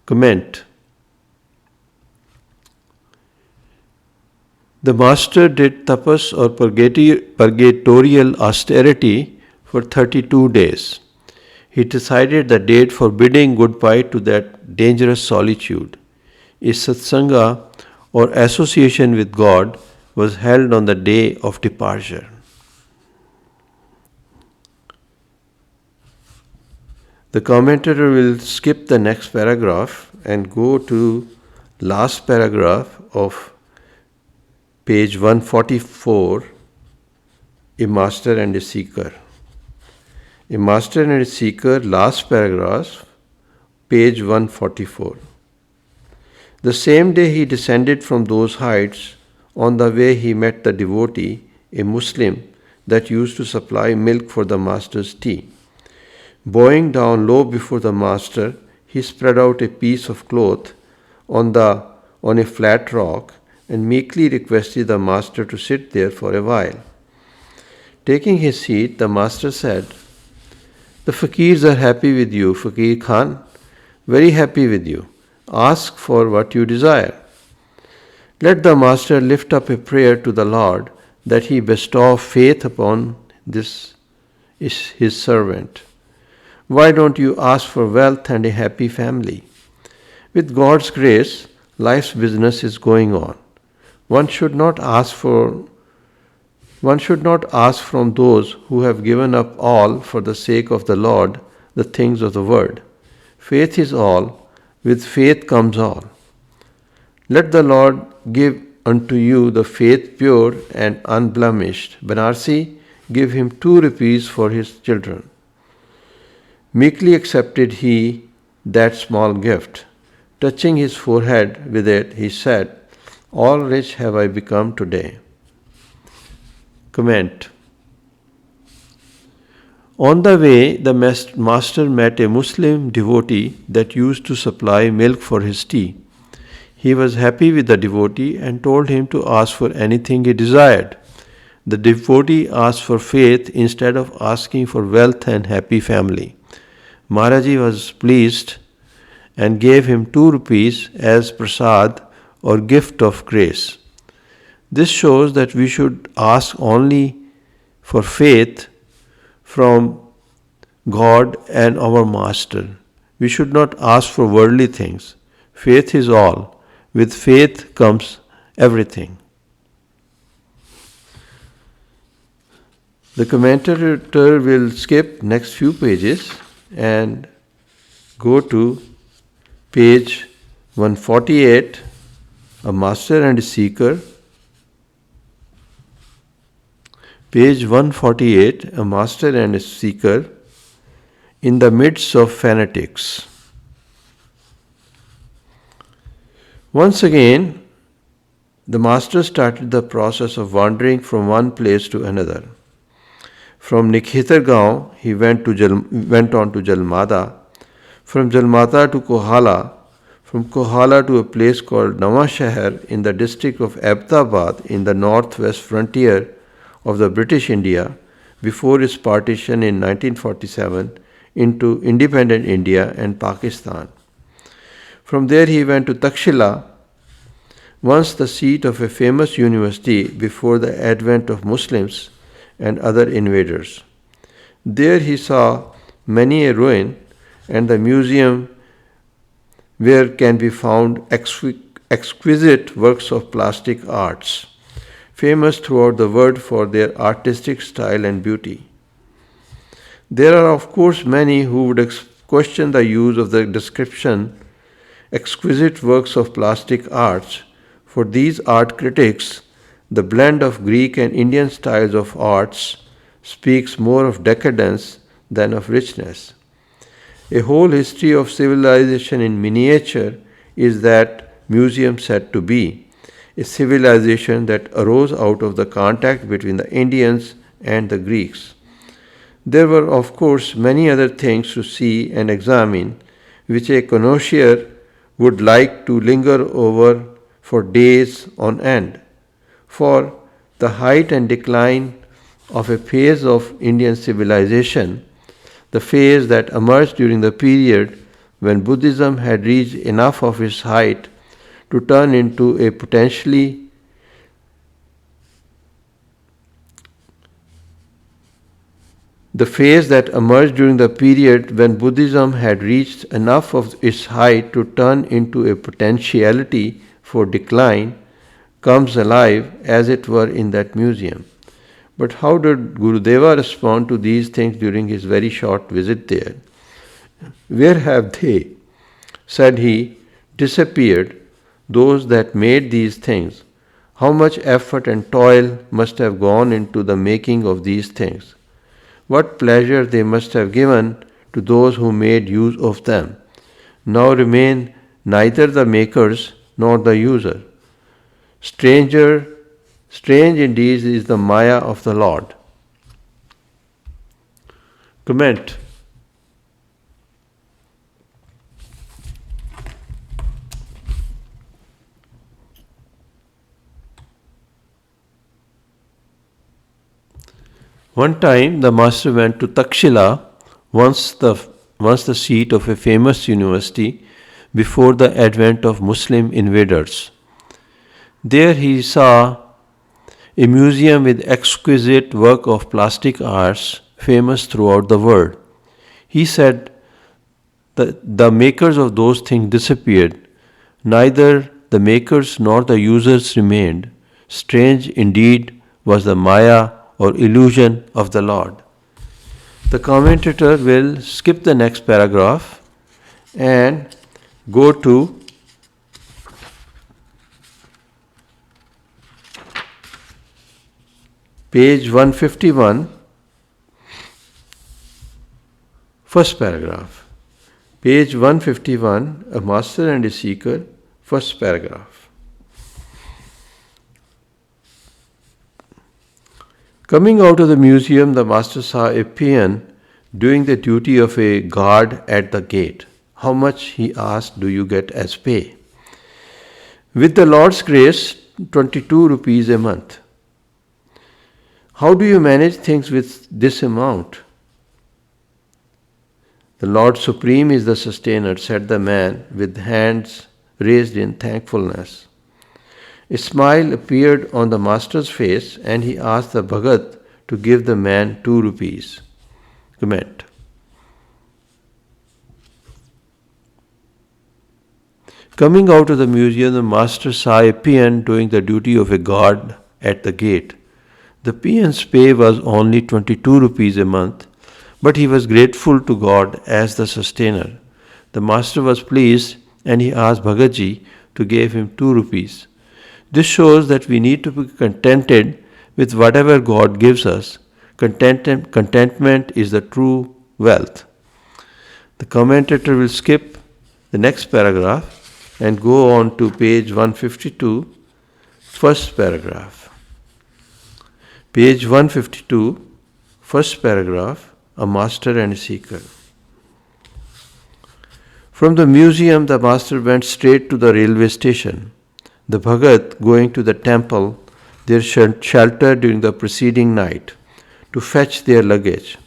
Comment. The Master did tapas or purgatorial austerity for 32 days. He decided the date for bidding goodbye to that dangerous solitude. A satsanga or association with God was held on the day of departure. The commentator will skip the next paragraph and go to last paragraph of page 144, a master and a seeker. A master and a seeker, last paragraph, page 144. The same day he descended from those heights, on the way he met the devotee, a Muslim, that used to supply milk for the master's tea. Bowing down low before the master, he spread out a piece of cloth on a flat rock and meekly requested the master to sit there for a while. Taking his seat, the master said, "The fakirs are happy with you, Fakir Khan, very happy with you. Ask for what you desire." Let the master lift up a prayer to the Lord that he bestow faith upon this his servant. Why don't you ask for wealth and a happy family? With God's grace, life's business is going on. One should not ask from those who have given up all for the sake of the Lord the things of the world. Faith is all, with faith comes all. Let the Lord give unto you the faith pure and unblemished. Banarsi, give him 2 rupees for his children. Meekly accepted he that small gift. Touching his forehead with it, he said, "All rich have I become today." Comment. On the way, the master met a Muslim devotee that used to supply milk for his tea. He was happy with the devotee and told him to ask for anything he desired. The devotee asked for faith instead of asking for wealth and happy family. Maharaji was pleased and gave him 2 rupees as prasad or gift of grace. This shows that we should ask only for faith from God and our Master. We should not ask for worldly things. Faith is all. With faith comes everything. The commentator will skip next few pages and go to page 148, a master and a seeker. Page 148, a master and a seeker in the midst of fanatics. Once again, the master started the process of wandering from one place to another. From Nikhetargaon, he went on to Jalmada, from Jalmada to Kohala, from Kohala to a place called Nawashahar in the district of Ahmedabad in the northwest frontier of the British India before its partition in 1947 into independent India and Pakistan. From there he went to Takshila, once the seat of a famous university before the advent of Muslims and other invaders. There he saw many a ruin and the museum where can be found exquisite works of plastic arts, famous throughout the world for their artistic style and beauty. There are of course many who would question the use of the description exquisite works of plastic arts. For these art critics, the blend of Greek and Indian styles of arts speaks more of decadence than of richness. A whole history of civilization in miniature is that museum said to be, a civilization that arose out of the contact between the Indians and the Greeks. There were, of course, many other things to see and examine, which a connoisseur would like to linger over for days on end. For the height and decline of a phase of Indian civilization, the phase that emerged during the period when Buddhism had reached enough of its height to turn into a potentially The phase that emerged during the period when Buddhism had reached enough of its height to turn into a potentiality for decline comes alive, as it were, in that museum. But how did Gurudeva respond to these things during his very short visit there? Where have they, said he, disappeared, those that made these things? How much effort and toil must have gone into the making of these things? What pleasure they must have given to those who made use of them. Now remain neither the makers nor the user. Strange indeed is the Maya of the Lord. Comment. One time the master went to Takshila, once the seat of a famous university before the advent of Muslim invaders. There he saw a museum with exquisite work of plastic arts famous throughout the world. He said that the makers of those things disappeared, neither the makers nor the users remained. Strange indeed was the Maya or illusion of the Lord. The commentator will skip the next paragraph and go to page 151, first paragraph. Page 151, a master and a seeker, first paragraph. Coming out of the museum, the master saw a peon doing the duty of a guard at the gate. How much, he asked, do you get as pay? With the Lord's grace, 22 rupees a month. How do you manage things with this amount? The Lord Supreme is the sustainer, said the man with hands raised in thankfulness. A smile appeared on the master's face and he asked the Bhagat to give the man 2 rupees. Comment. Coming out of the museum, the master saw a peon doing the duty of a guard at the gate. The peon's pay was only 22 rupees a month, but he was grateful to God as the sustainer. The master was pleased and he asked Bhagatji to give him 2 rupees. This shows that we need to be contented with whatever God gives us. Contentment is the true wealth. The commentator will skip the next paragraph and go on to page 152, first paragraph. Page 152, first paragraph, a master and a seeker. From the museum, the master went straight to the railway station. The Bhagat, going to the temple, there sheltered during the preceding night to fetch their luggage.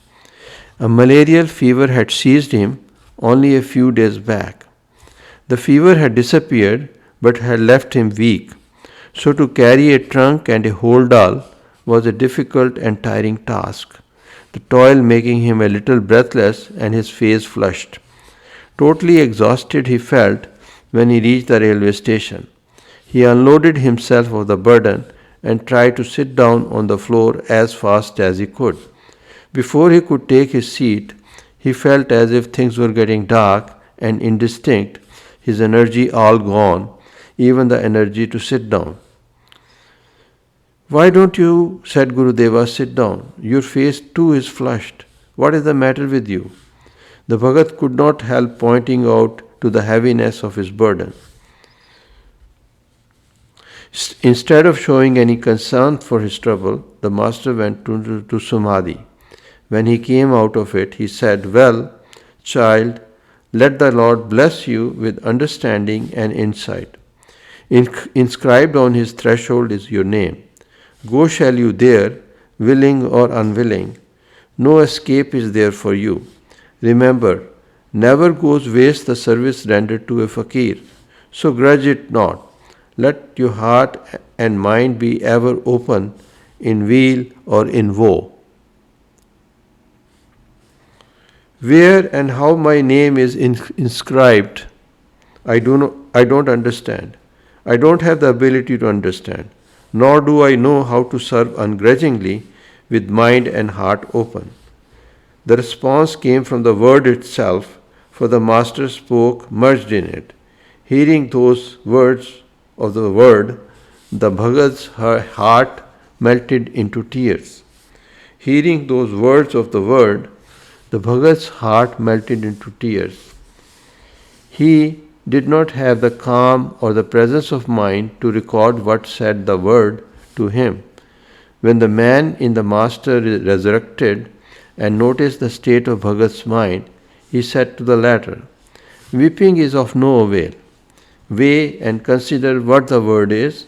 A malarial fever had seized him only a few days back. The fever had disappeared but had left him weak, so to carry a trunk and a hold all was a difficult and tiring task, the toil making him a little breathless and his face flushed. Totally exhausted he felt when he reached the railway station. He unloaded himself of the burden and tried to sit down on the floor as fast as he could. Before he could take his seat, he felt as if things were getting dark and indistinct, his energy all gone, even the energy to sit down. Why don't you, said Gurudeva, sit down? Your face too is flushed. What is the matter with you? The Bhagat could not help pointing out to the heaviness of his burden. Instead of showing any concern for his trouble, the master went to Samadhi. When he came out of it, he said, Well, child, let the Lord bless you with understanding and insight. Inscribed on his threshold is your name. Go shall you there, willing or unwilling. No escape is there for you. Remember, never goes waste the service rendered to a fakir, so grudge it not. Let your heart and mind be ever open in weal or in woe. Where and how my name is inscribed, I don't understand. I don't have the ability to understand, nor do I know how to serve ungrudgingly with mind and heart open. The response came from the word itself, for the master spoke merged in it. Hearing those words of the word, the Bhagat's heart melted into tears. Hearing those words of the word, the Bhagat's heart melted into tears. He did not have the calm or the presence of mind to record what said the word to him. When the man in the master resurrected and noticed the state of Bhagat's mind, he said to the latter, "Weeping is of no avail. Weigh and consider what the word is,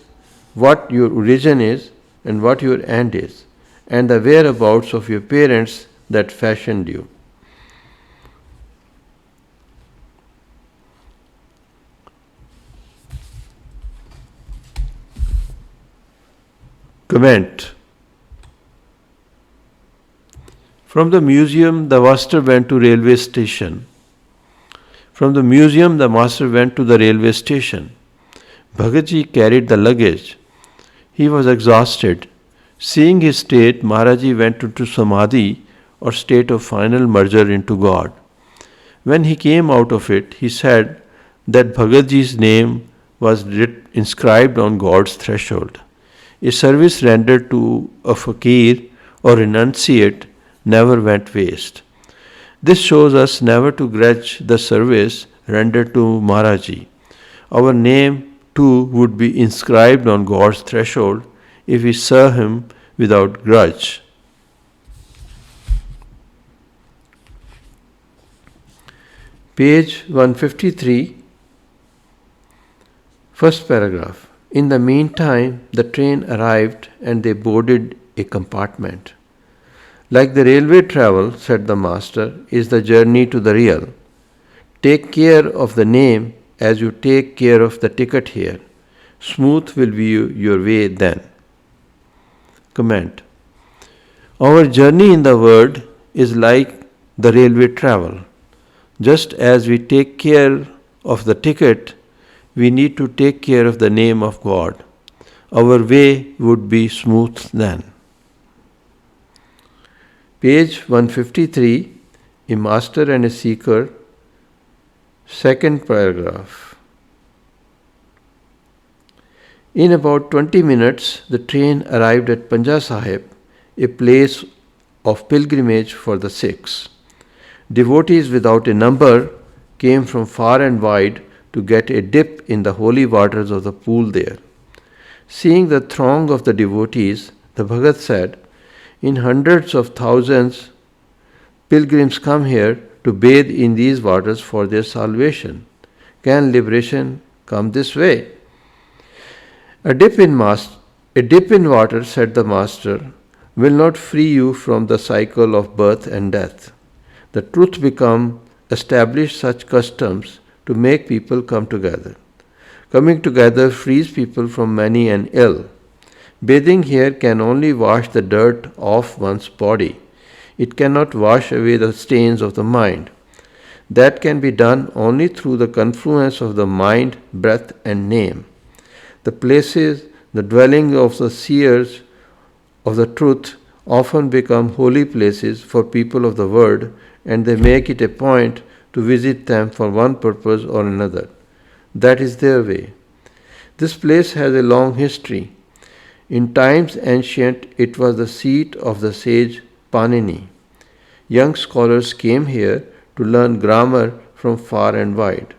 what your origin is, and what your end is, and the whereabouts of your parents that fashioned you." Comment. From the museum, the master went to railway station. From the museum, the master went to the railway station. Bhagatji carried the luggage. He was exhausted. Seeing his state, Maharaji went into samadhi or state of final merger into God. When he came out of it, he said that Bhagatji's name was inscribed on God's threshold. A service rendered to a fakir or renunciate never went waste. This shows us never to grudge the service rendered to Maharaji. Our name too would be inscribed on God's threshold if we serve Him without grudge. Page 153, first paragraph. In the meantime, the train arrived and they boarded a compartment. Like the railway travel, said the master, is the journey to the real. Take care of the name as you take care of the ticket here. Smooth will be your way then. Comment. Our journey in the world is like the railway travel. Just as we take care of the ticket, we need to take care of the name of God. Our way would be smooth then. Page 153, a master and a seeker, second paragraph. In about 20 minutes, the train arrived at Panja Sahib, a place of pilgrimage for the Sikhs. Devotees without a number came from far and wide to get a dip in the holy waters of the pool there. Seeing the throng of the devotees, the Bhagat said, "In hundreds of thousands, pilgrims come here to bathe in these waters for their salvation. Can liberation come this way?" A dip in water, said the master, will not free you from the cycle of birth and death. The truth become establish such customs to make people come together. Coming together frees people from many an ill. Bathing here can only wash the dirt off one's body. It cannot wash away the stains of the mind. That can be done only through the confluence of the mind, breath, and name. The places, the dwelling of the seers of the truth often become holy places for people of the world, and they make it a point to visit them for one purpose or another. That is their way. This place has a long history. In times ancient, it was the seat of the sage Panini. Young scholars came here to learn grammar from far and wide.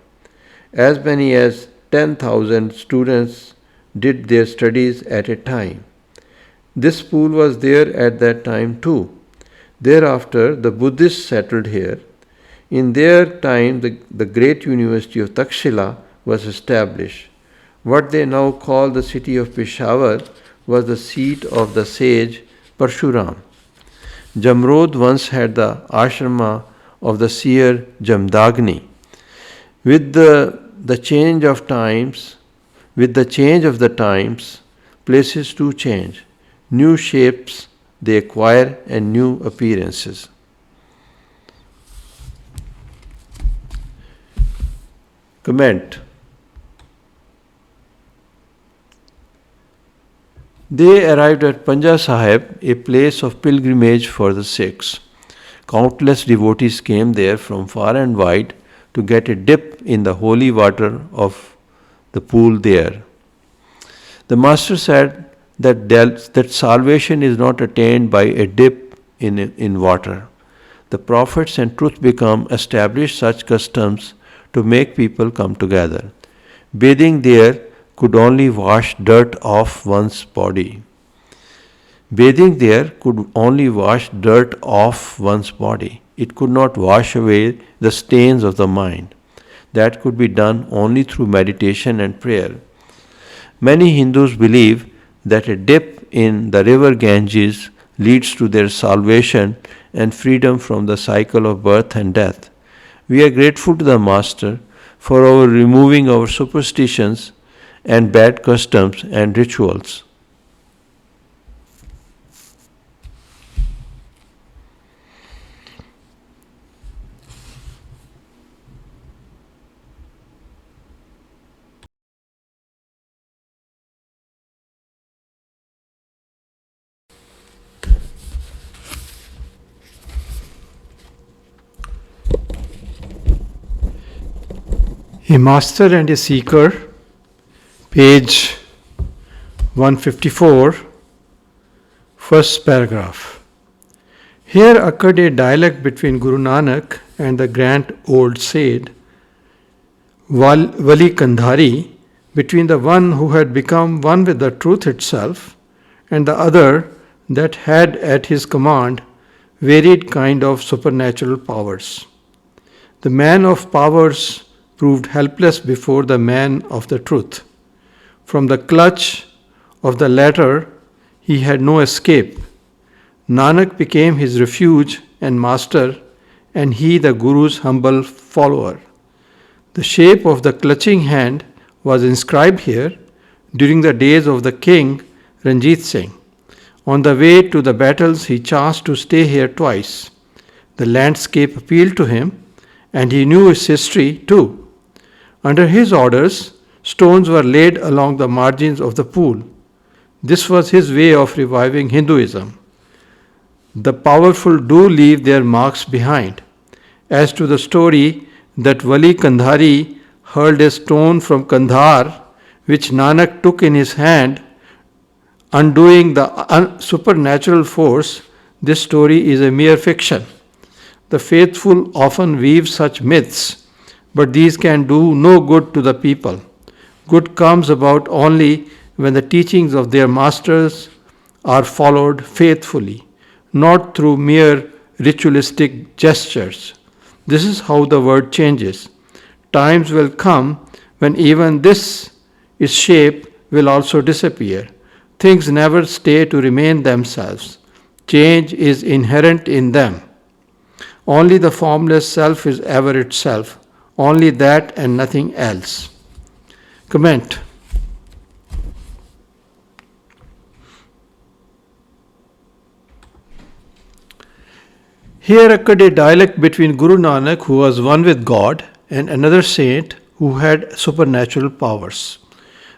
As many as 10,000 students did their studies at a time. This pool was there at that time too. Thereafter, the Buddhists settled here. In their time, the great university of Takshila was established. What they now call the city of Peshawar was the seat of the sage Parshuram. Jamrod once had the ashrama of the seer Jamdagni. With the change of the times, places too change. New shapes they acquire and new appearances. Comment. They arrived at Panja Sahib, a place of pilgrimage for the Sikhs. Countless devotees came there from far and wide to get a dip in the holy water of the pool there. The Master said that salvation is not attained by a dip in water. The prophets and truth become established such customs to make people come together. Bathing there could only wash dirt off one's body. Bathing there could only wash dirt off one's body. It could not wash away the stains of the mind. That could be done only through meditation and prayer. Many Hindus believe that a dip in the river Ganges leads to their salvation and freedom from the cycle of birth and death. We are grateful to the Master for removing our superstitions and bad customs and rituals. A Master and a Seeker, page 154, first paragraph. Here occurred a dialogue between Guru Nanak and the grand old sage Wali Kandhari, between the one who had become one with the truth itself and the other that had at his command varied kind of supernatural powers. The man of powers proved helpless before the man of the truth. From the clutch of the latter, he had no escape. Nanak became his refuge and master, and he the Guru's humble follower. The shape of the clutching hand was inscribed here during the days of the king Ranjit Singh. On the way to the battles, he chanced to stay here twice. The landscape appealed to him, and he knew its history too. Under his orders, stones were laid along the margins of the pool. This was his way of reviving Hinduism. The powerful do leave their marks behind. As to the story that Wali Kandhari hurled a stone from Kandhar, which Nanak took in his hand, undoing the supernatural force, this story is a mere fiction. The faithful often weave such myths, but these can do no good to the people. Good comes about only when the teachings of their masters are followed faithfully, not through mere ritualistic gestures. This is how the world changes. Times will come when even this, its shape, will also disappear. Things never stay to remain themselves. Change is inherent in them. Only the formless self is ever itself. Only that and nothing else. Comment. Here occurred a dialogue between Guru Nanak, who was one with God, and another saint who had supernatural powers.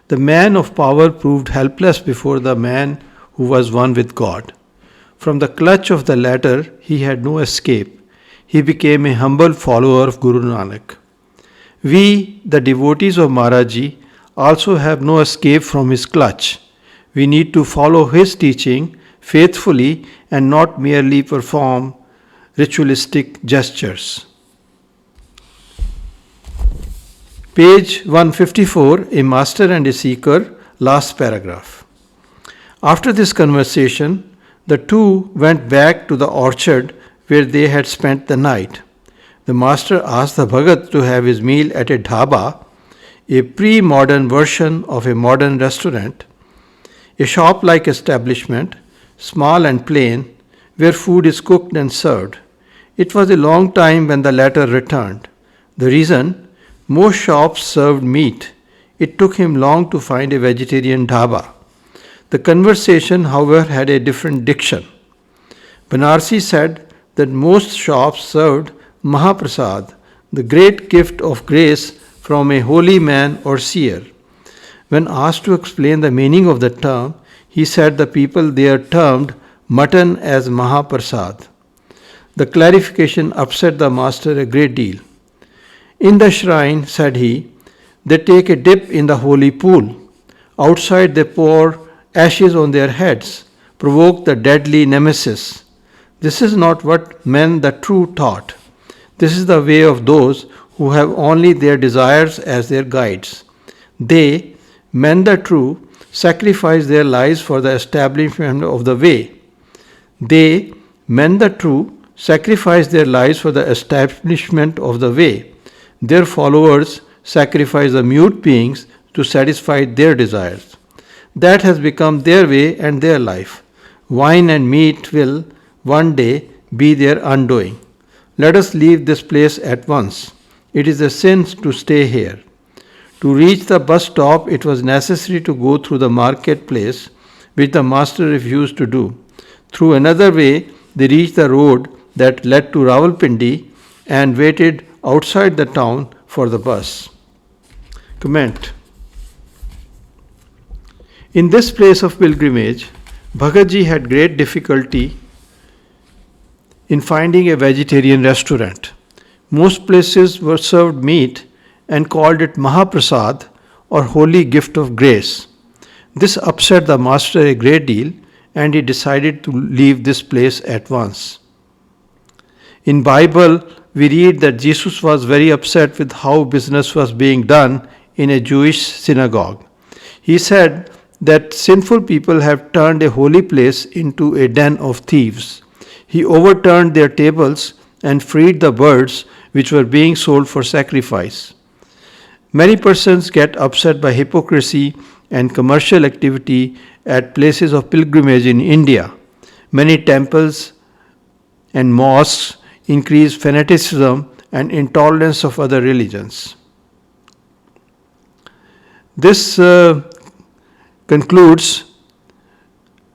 The man of power proved helpless before the man who was one with God. From the clutch of the latter, he had no escape. He became a humble follower of Guru Nanak. We, the devotees of Maharaji, also have no escape from his clutch. We need to follow his teaching faithfully and not merely perform ritualistic gestures. Page 154, A Master and a Seeker, last paragraph. After this conversation, the two went back to the orchard where they had spent the night. The Master asked the Bhagat to have his meal at a dhaba, a pre-modern version of a modern restaurant, a shop-like establishment, small and plain, where food is cooked and served. It was a long time when the latter returned. The reason? Most shops served meat. It took him long to find a vegetarian dhaba. The conversation, however, had a different diction. Banarsi said that most shops served Mahaprasad, the great gift of grace from a holy man or seer. When asked to explain the meaning of the term, he said the people there termed mutton as Mahaprasad. The clarification upset the master a great deal. In the shrine, said he, they take a dip in the holy pool. Outside they pour ashes on their heads, provoke the deadly nemesis. This is not what men the true taught. This is the way of those who have only their desires as their guides. They, men the true, sacrifice their lives for the establishment of the way. They, men the true, sacrifice their lives for the establishment of the way. Their followers sacrifice the mute beings to satisfy their desires. That has become their way and their life. Wine and meat will one day be their undoing. Let us leave this place at once. It is a sin to stay here. To reach the bus stop, it was necessary to go through the marketplace, which the master refused to do. Through another way, they reached the road that led to Rawalpindi and waited outside the town for the bus. Comment. In this place of pilgrimage, Bhagatji had great difficulty in finding a vegetarian restaurant. Most places were served meat and called it Mahaprasad or holy gift of grace. This upset the master a great deal and he decided to leave this place at once. In Bible, we read that Jesus was very upset with how business was being done in a Jewish synagogue. He said that sinful people have turned a holy place into a den of thieves. He overturned their tables and freed the birds which were being sold for sacrifice. Many persons get upset by hypocrisy and commercial activity at places of pilgrimage in India. Many temples and mosques increase fanaticism and intolerance of other religions. This concludes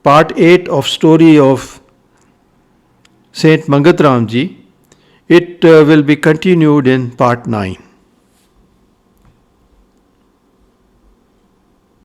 part 8 of story of Saint Mangat Ramji. It will be continued in part 9.